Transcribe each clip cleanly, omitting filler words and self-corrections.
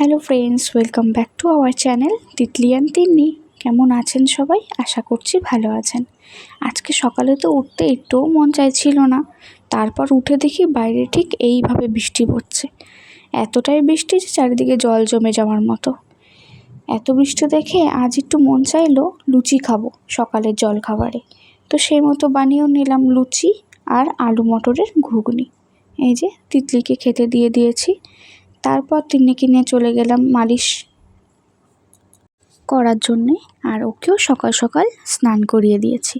Hello friends, welcome back to our channel Titli and Tinni. কেমন আছেন সবাই? আশা করছি ভালো আছেন। আজকে সকালে তো উঠতে একটুও মন চাইছিল না, তারপর উঠে দেখি বাইরে ঠিক এইভাবে বৃষ্টি পড়ছে। এতটাই বৃষ্টি যে চারিদিকে জল জমে যাওয়ার মতো। এত বৃষ্টি দেখে আজ একটু মন চাইলো লুচি খাবো সকালের জল খাবারে। তো সেই মতো বানিয়েও নিলাম লুচি আর আলু মটরের ঘুগনি। এই যে তিতলিকে খেতে দিয়ে দিয়েছি। তারপর তিন্নিকে নিয়ে চলে গেলাম মালিশ করার জন্যে, আর ওকেও সকাল সকাল স্নান করিয়ে দিয়েছি।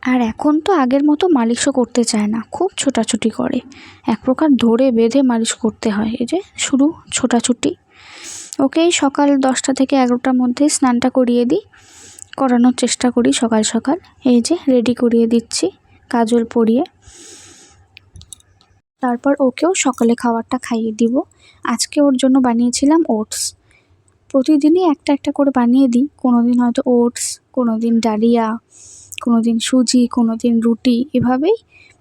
আর এখন তো আগের মতো মালিশও করতে চায় না, খুব ছোটাছুটি করে। এক প্রকার ধরে বেঁধে মালিশ করতে হয়। এই যে শুরু ছোটাছুটি। ওকেই সকাল 10টা থেকে 11টার মধ্যে স্নানটা করিয়ে দিই, করানোর চেষ্টা করি সকাল সকাল। এই যে রেডি করিয়ে দিচ্ছি কাজল পরিয়ে। তারপর ওকেও সকালে খাবারটা খাইয়ে দিব। আজকে ওর জন্য বানিয়েছিলাম ওটস। প্রতিদিনই একটা একটা করে বানিয়ে দিই। কোনো দিন হয়তো ওটস, কোনো দিন ডালিয়া, কোনো দিন সুজি, কোনো দিন রুটি, এভাবেই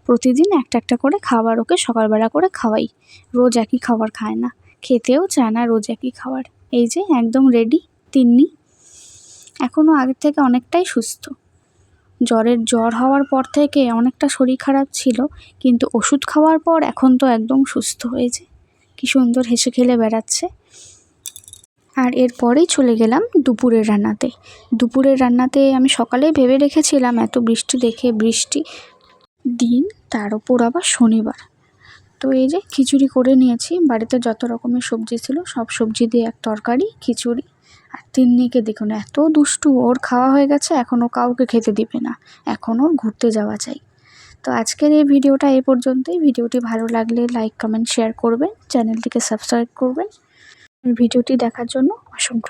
প্রতিদিন একটা একটা করে খাবার ওকে সকালবেলা করে খাওয়াই। রোজ একই খাবার খায় না, খেতেও চায় না রোজ একই খাবার। এই যে একদম রেডি তিন্নি। এখনও আগের থেকে অনেকটাই সুস্থ। জ্বর হওয়ার পর থেকে অনেকটা শরীর খারাপ ছিল, কিন্তু ওষুধ খাওয়ার পর এখন তো একদম সুস্থ হয়েছে। কি সুন্দর হেসে খেলে বেড়াচ্ছে। আর এরপরেই চলে গেলাম দুপুরের রান্নাতে। দুপুরের রান্নাতে আমি সকালেই ভেবে রেখেছিলাম, এত বৃষ্টি দেখে, বৃষ্টি দিন, তার ওপর আবার শনিবার। তো এই যে খিচুড়ি করে নিয়েছি। বাড়িতে যত রকমের সবজি ছিল সব সবজি দিয়ে এক তরকারি, খিচুড়ি। আর তিন্নিকে দেখুন, এত দুষ্টু, ওর খাওয়া হয়ে গেছে, এখনও কাউকে খেতে দিবে না, এখন ওর ঘুরতে যাওয়া চাই। তো আজকের এই ভিডিওটা এই পর্যন্তই। ভিডিওটি ভালো লাগলে লাইক, কমেন্ট, শেয়ার করবেন, চ্যানেলটিকে সাবস্ক্রাইব করবেন। ভিডিওটি দেখার জন্য অসংখ্য